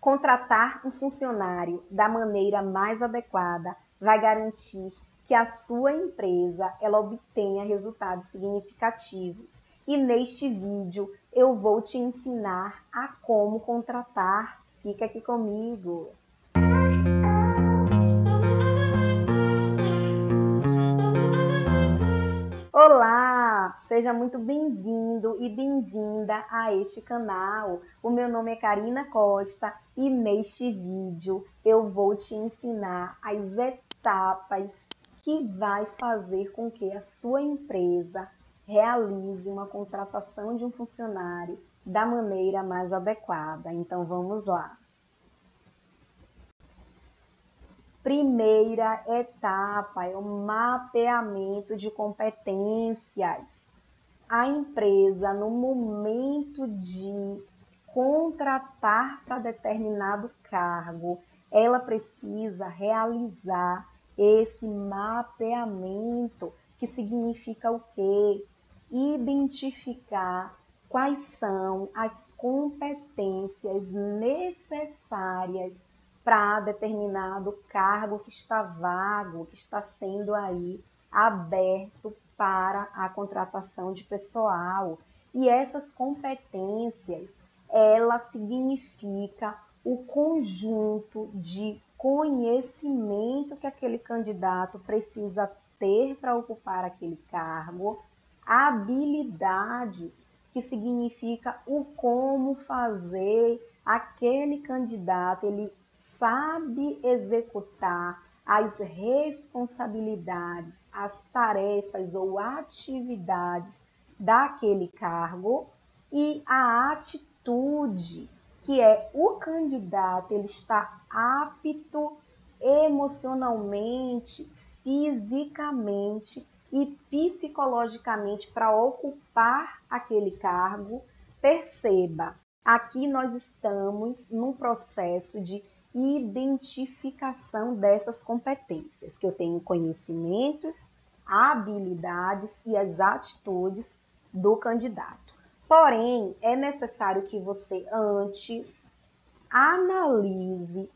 Contratar um funcionário da maneira mais adequada vai garantir que a sua empresa ela obtenha resultados significativos. E neste vídeo eu vou te ensinar a como contratar. Fica aqui comigo. Olá, seja muito bem-vindo e bem-vinda a este canal. O meu nome é Karina Costa e neste vídeo eu vou te ensinar as etapas que vai fazer com que a sua empresa realize uma contratação de um funcionário da maneira mais adequada. Então vamos lá. Primeira etapa é o mapeamento de competências. A empresa, no momento de contratar para determinado cargo, ela precisa realizar esse mapeamento, que significa o quê? Identificar quais são as competências necessárias para determinado cargo que está vago, que está sendo aí aberto para a contratação de pessoal. E essas competências, ela significa o conjunto de conhecimento que aquele candidato precisa ter para ocupar aquele cargo, habilidades, que significa o como fazer aquele candidato, ele sabe executar as responsabilidades, as tarefas ou atividades daquele cargo, e a atitude, que é o candidato, ele está apto emocionalmente, fisicamente e psicologicamente para ocupar aquele cargo. Perceba, aqui nós estamos num processo de identificação dessas competências, que eu tenho conhecimentos, habilidades e as atitudes do candidato. Porém, é necessário que você antes analise: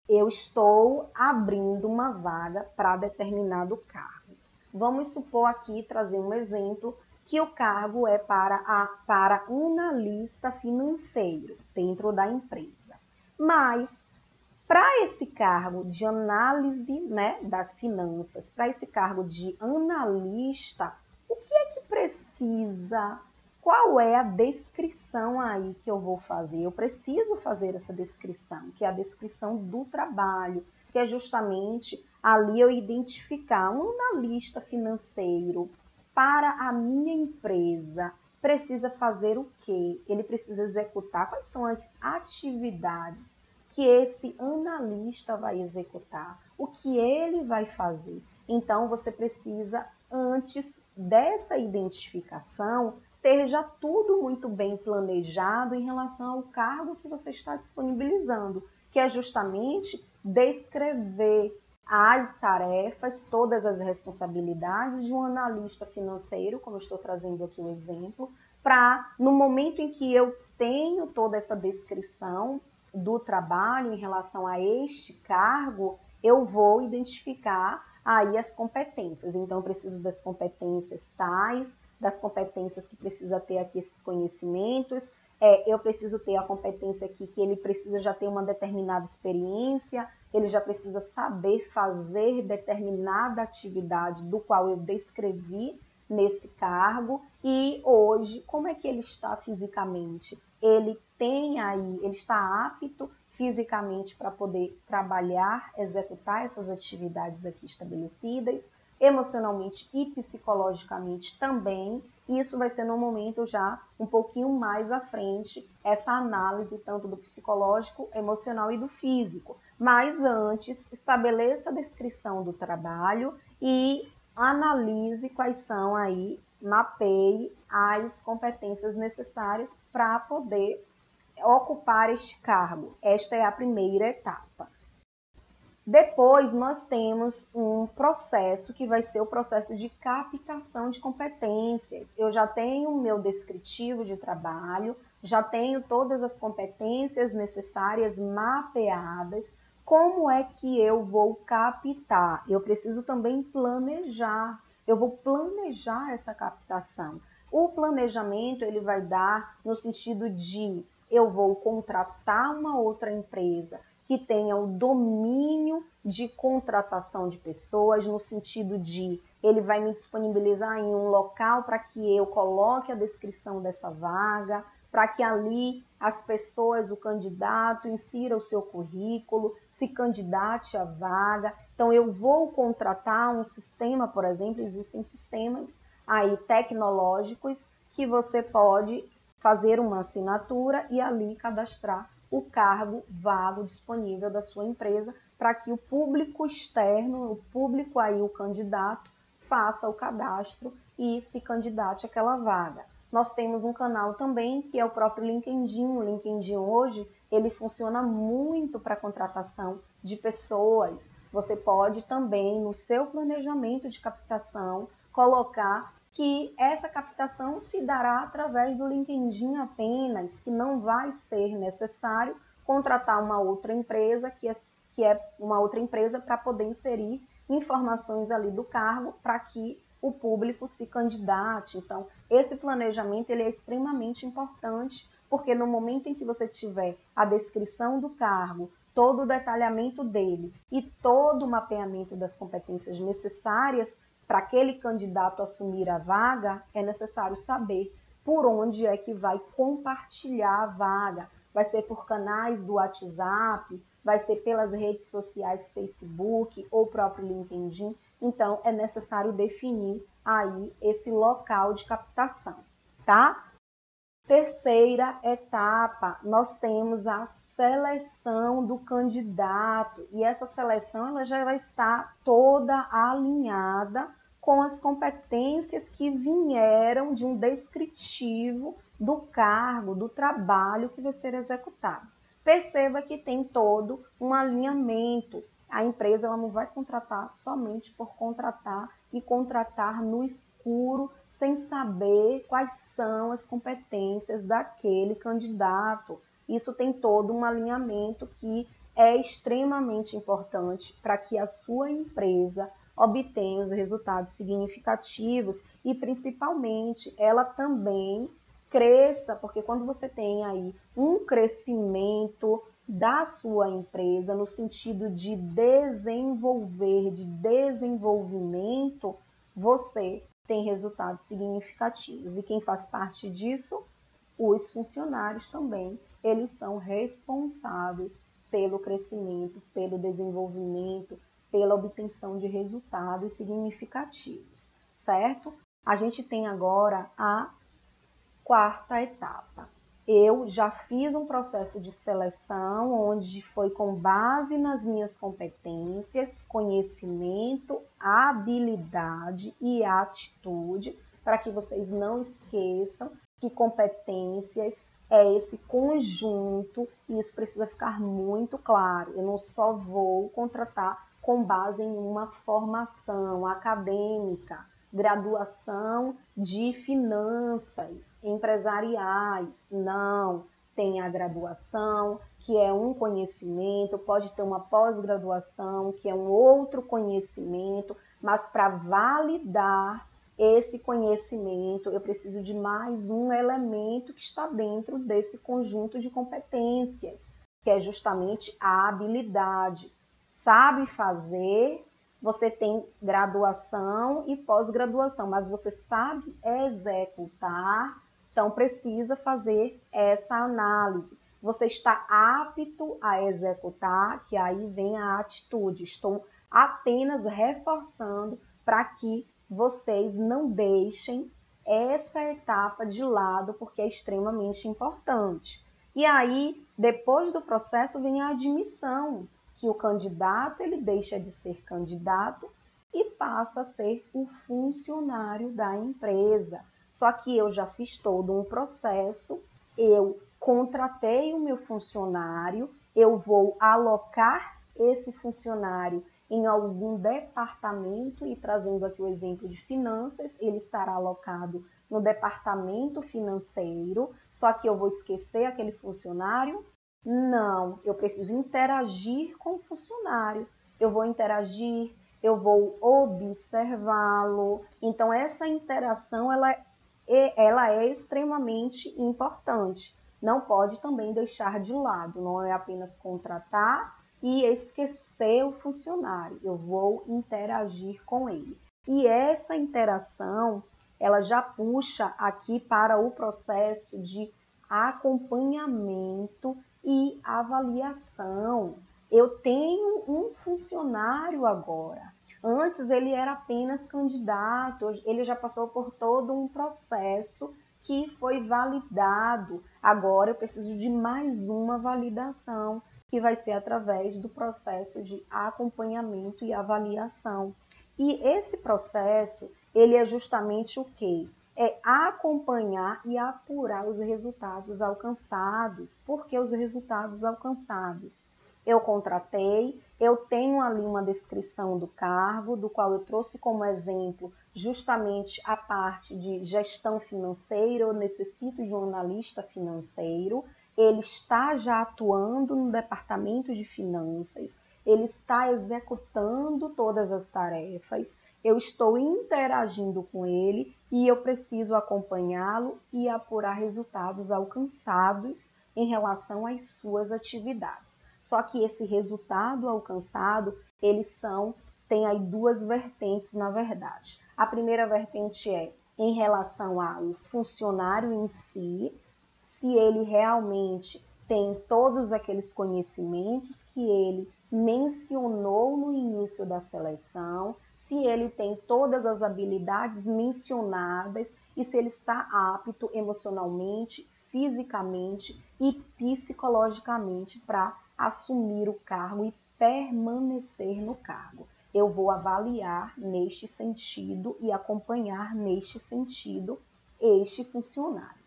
eu estou abrindo uma vaga para determinado cargo. Vamos supor aqui, trazer um exemplo, que o cargo é para analista financeiro dentro da empresa. Mas, para esse cargo de análise, né, das finanças, para esse cargo de analista, o que é que precisa? Qual é a descrição aí que eu vou fazer? Eu preciso fazer essa descrição, que é a descrição do trabalho, que é justamente ali eu identificar um analista financeiro para a minha empresa. Precisa fazer o quê? Ele precisa executar quais são as atividades que esse analista vai executar, o que ele vai fazer. Então, você precisa, antes dessa identificação, ter já tudo muito bem planejado em relação ao cargo que você está disponibilizando, que é justamente descrever as tarefas, todas as responsabilidades de um analista financeiro, como eu estou trazendo aqui o exemplo, para, no momento em que eu tenho toda essa descrição do trabalho em relação a este cargo, eu vou identificar aí as competências. Então, eu preciso das competências tais, das competências que precisa ter aqui esses conhecimentos, eu preciso ter a competência aqui que ele precisa já ter uma determinada experiência, ele já precisa saber fazer determinada atividade do qual eu descrevi nesse cargo. E hoje, como é que ele está fisicamente? Ele tem aí, ele está apto fisicamente para poder trabalhar, executar essas atividades aqui estabelecidas, emocionalmente e psicologicamente também. E isso vai ser no momento já um pouquinho mais à frente, essa análise tanto do psicológico, emocional e do físico. Mas antes, estabeleça a descrição do trabalho e analise quais são aí, mapeie as competências necessárias para poder ocupar este cargo. Esta é a primeira etapa. Depois nós temos um processo que vai ser o processo de captação de competências. Eu já tenho o meu descritivo de trabalho, já tenho todas as competências necessárias mapeadas. Como é que eu vou captar? Eu preciso também planejar. Eu vou planejar essa captação. O planejamento ele vai dar no sentido de eu vou contratar uma outra empresa que tenha o domínio de contratação de pessoas, no sentido de ele vai me disponibilizar em um local para que eu coloque a descrição dessa vaga, para que ali as pessoas, o candidato, insira o seu currículo, se candidate à vaga. Então, eu vou contratar um sistema, por exemplo, existem sistemas aí tecnológicos que você pode fazer uma assinatura e ali cadastrar o cargo vago disponível da sua empresa para que o público externo, o público aí, o candidato, faça o cadastro e se candidate àquela vaga. Nós temos um canal também que é o próprio LinkedIn. O LinkedIn hoje ele funciona muito para contratação de pessoas. Você pode também no seu planejamento de captação colocar que essa captação se dará através do LinkedIn apenas, que não vai ser necessário contratar uma outra empresa, que é uma outra empresa para poder inserir informações ali do cargo para que o público se candidate. Então, esse planejamento ele é extremamente importante, porque no momento em que você tiver a descrição do cargo, todo o detalhamento dele e todo o mapeamento das competências necessárias para aquele candidato assumir a vaga, é necessário saber por onde é que vai compartilhar a vaga. Vai ser por canais do WhatsApp, vai ser pelas redes sociais Facebook ou próprio LinkedIn. Então, é necessário definir aí esse local de captação, tá? Terceira etapa, nós temos a seleção do candidato e essa seleção ela já vai estar toda alinhada com as competências que vieram de um descritivo do cargo, do trabalho que vai ser executado. Perceba que tem todo um alinhamento. A empresa ela não vai contratar somente por contratar e contratar no escuro, sem saber quais são as competências daquele candidato. Isso tem todo um alinhamento que é extremamente importante para que a sua empresa obtenha os resultados significativos e, principalmente, ela também cresça, porque quando você tem aí um crescimento da sua empresa no sentido de desenvolver, de desenvolvimento, você tem resultados significativos. E quem faz parte disso? Os funcionários também. Eles são responsáveis pelo crescimento, pelo desenvolvimento, pela obtenção de resultados significativos, certo? A gente tem agora a quarta etapa. Eu já fiz um processo de seleção onde foi com base nas minhas competências, conhecimento, habilidade e atitude, para que vocês não esqueçam que competências é esse conjunto e isso precisa ficar muito claro. Eu não só vou contratar com base em uma formação acadêmica, graduação de finanças empresariais. Não, tem a graduação, que é um conhecimento, pode ter uma pós-graduação, que é um outro conhecimento, mas para validar esse conhecimento, eu preciso de mais um elemento que está dentro desse conjunto de competências, que é justamente a habilidade. Sabe fazer, você tem graduação e pós-graduação, mas você sabe executar, então precisa fazer essa análise. Você está apto a executar, que aí vem a atitude. Estou apenas reforçando para que vocês não deixem essa etapa de lado, porque é extremamente importante. E aí, depois do processo, vem a admissão, que o candidato ele deixa de ser candidato e passa a ser o funcionário da empresa. Só que eu já fiz todo um processo, eu contratei o meu funcionário, eu vou alocar esse funcionário em algum departamento, e trazendo aqui o exemplo de finanças, ele estará alocado no departamento financeiro, só que eu vou esquecer aquele funcionário? Não, eu preciso interagir com o funcionário. Eu vou interagir, eu vou observá-lo. Então, essa interação, ela é extremamente importante. Não pode também deixar de lado, não é apenas contratar e esquecer o funcionário. Eu vou interagir com ele. E essa interação, ela já puxa aqui para o processo de acompanhamento e avaliação. Eu tenho um funcionário agora. Antes ele era apenas candidato, ele já passou por todo um processo que foi validado. Agora eu preciso de mais uma validação, que vai ser através do processo de acompanhamento e avaliação. E esse processo, ele é justamente o quê? É acompanhar e apurar os resultados alcançados. Por que os resultados alcançados? Eu contratei, eu tenho ali uma descrição do cargo, do qual eu trouxe como exemplo justamente a parte de gestão financeira, eu necessito de um analista financeiro, ele está já atuando no departamento de finanças, ele está executando todas as tarefas, eu estou interagindo com ele e eu preciso acompanhá-lo e apurar resultados alcançados em relação às suas atividades. Só que esse resultado alcançado, tem aí duas vertentes na verdade. A primeira vertente é em relação ao funcionário em si, se ele realmente tem todos aqueles conhecimentos que ele mencionou no início da seleção, se ele tem todas as habilidades mencionadas e se ele está apto emocionalmente, fisicamente e psicologicamente para assumir o cargo e permanecer no cargo. Eu vou avaliar neste sentido e acompanhar neste sentido este funcionário.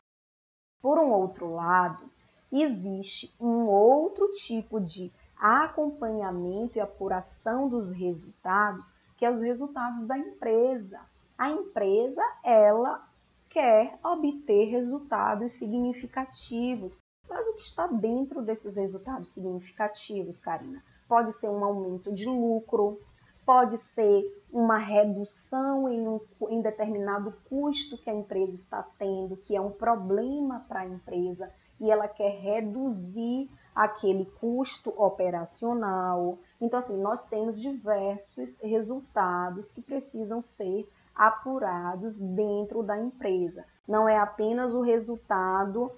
Por um outro lado, existe um outro tipo de acompanhamento e apuração dos resultados, que é os resultados da empresa. A empresa, ela quer obter resultados significativos. Mas o que está dentro desses resultados significativos, Karina? Pode ser um aumento de lucro, pode ser uma redução em determinado custo que a empresa está tendo, que é um problema para a empresa, e ela quer reduzir aquele custo operacional. Então, assim, nós temos diversos resultados que precisam ser apurados dentro da empresa. Não é apenas o resultado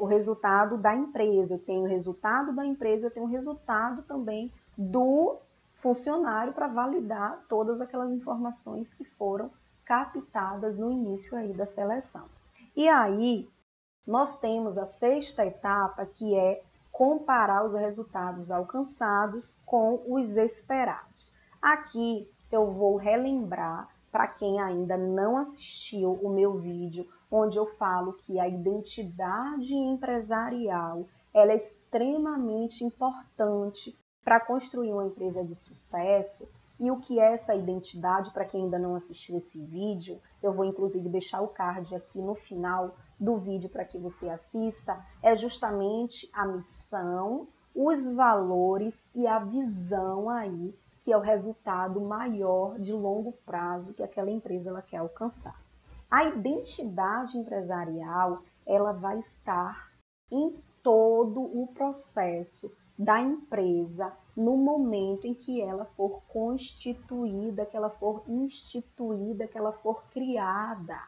o resultado da empresa. Eu tenho o resultado da empresa, eu tenho o resultado também do funcionário para validar todas aquelas informações que foram captadas no início aí da seleção. E aí, nós temos a sexta etapa, que é comparar os resultados alcançados com os esperados. Aqui eu vou relembrar para quem ainda não assistiu o meu vídeo, onde eu falo que a identidade empresarial ela é extremamente importante para construir uma empresa de sucesso. E o que é essa identidade, para quem ainda não assistiu esse vídeo, eu vou inclusive deixar o card aqui no final do vídeo para que você assista, é justamente a missão, os valores e a visão aí, que é o resultado maior de longo prazo que aquela empresa ela quer alcançar. A identidade empresarial, ela vai estar em todo o processo da empresa no momento em que ela for constituída, que ela for instituída, que ela for criada.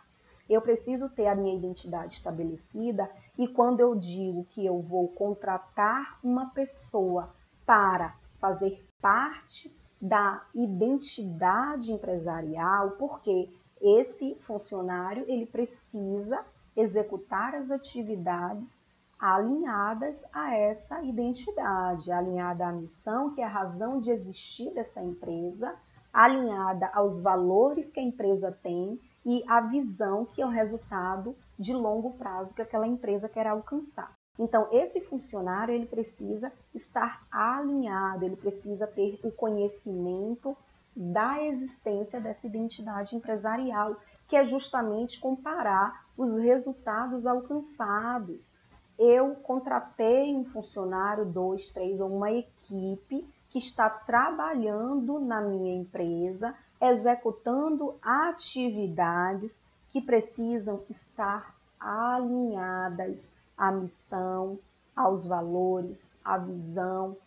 Eu preciso ter a minha identidade estabelecida e quando eu digo que eu vou contratar uma pessoa para fazer parte da identidade empresarial, porque esse funcionário ele precisa executar as atividades alinhadas a essa identidade, alinhada à missão, que é a razão de existir dessa empresa, alinhada aos valores que a empresa tem e a visão, que é o resultado de longo prazo que aquela empresa quer alcançar. Então, esse funcionário ele precisa estar alinhado, ele precisa ter o conhecimento da existência dessa identidade empresarial, que é justamente comparar os resultados alcançados. Eu contratei um funcionário, 2, 3 ou uma equipe que está trabalhando na minha empresa, executando atividades que precisam estar alinhadas à missão, aos valores, à visão,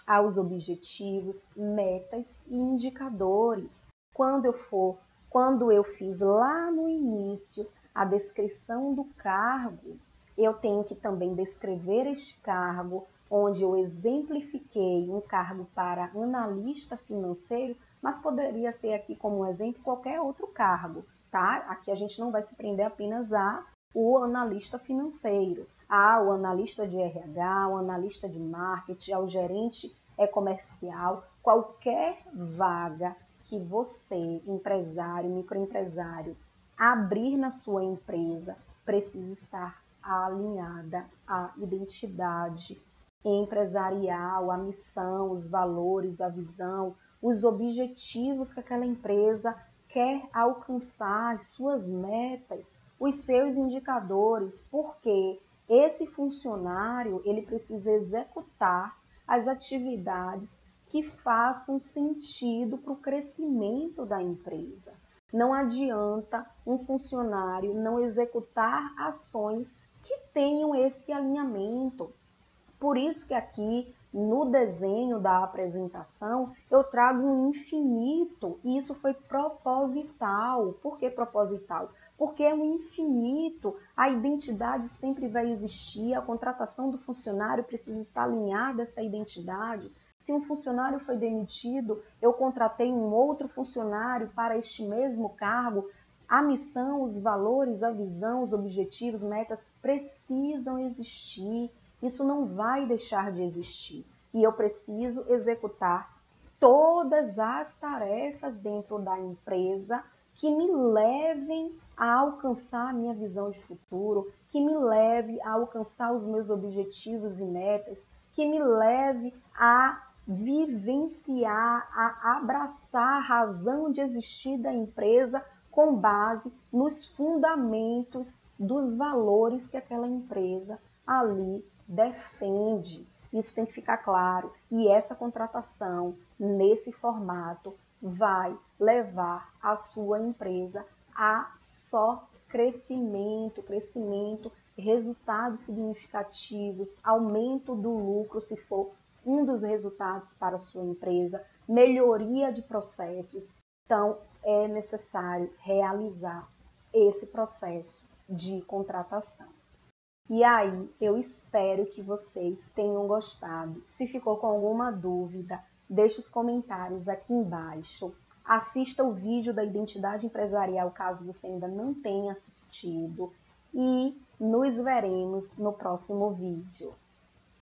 aos objetivos, metas e indicadores. Quando eu fiz lá no início a descrição do cargo, eu tenho que também descrever este cargo, onde eu exemplifiquei um cargo para analista financeiro, mas poderia ser aqui como um exemplo qualquer outro cargo, tá? Aqui a gente não vai se prender apenas a o analista financeiro, o analista de RH, o analista de marketing, ao gerente comercial, qualquer vaga que você, empresário, microempresário, abrir na sua empresa, precisa estar alinhada à identidade empresarial, à missão, os valores, a visão, os objetivos que aquela empresa quer alcançar, suas metas, os seus indicadores, porque esse funcionário ele precisa executar as atividades que façam sentido para o crescimento da empresa. Não adianta um funcionário não executar ações que tenham esse alinhamento. Por isso que aqui no desenho da apresentação eu trago um infinito, e isso foi proposital. Por que proposital? Porque é um infinito, a identidade sempre vai existir, a contratação do funcionário precisa estar alinhada a essa identidade. Se um funcionário foi demitido, eu contratei um outro funcionário para este mesmo cargo, a missão, os valores, a visão, os objetivos, metas precisam existir. Isso não vai deixar de existir. E eu preciso executar todas as tarefas dentro da empresa que me levem a alcançar a minha visão de futuro, que me leve a alcançar os meus objetivos e metas, que me leve a vivenciar, a abraçar a razão de existir da empresa com base nos fundamentos dos valores que aquela empresa ali defende. Isso tem que ficar claro. E essa contratação, nesse formato, vai levar a sua empresa a só crescimento, resultados significativos, aumento do lucro, se for um dos resultados para a sua empresa, melhoria de processos. Então, é necessário realizar esse processo de contratação. E aí, eu espero que vocês tenham gostado. Se ficou com alguma dúvida, deixe os comentários aqui embaixo. Assista o vídeo da identidade empresarial, caso você ainda não tenha assistido. E nos veremos no próximo vídeo.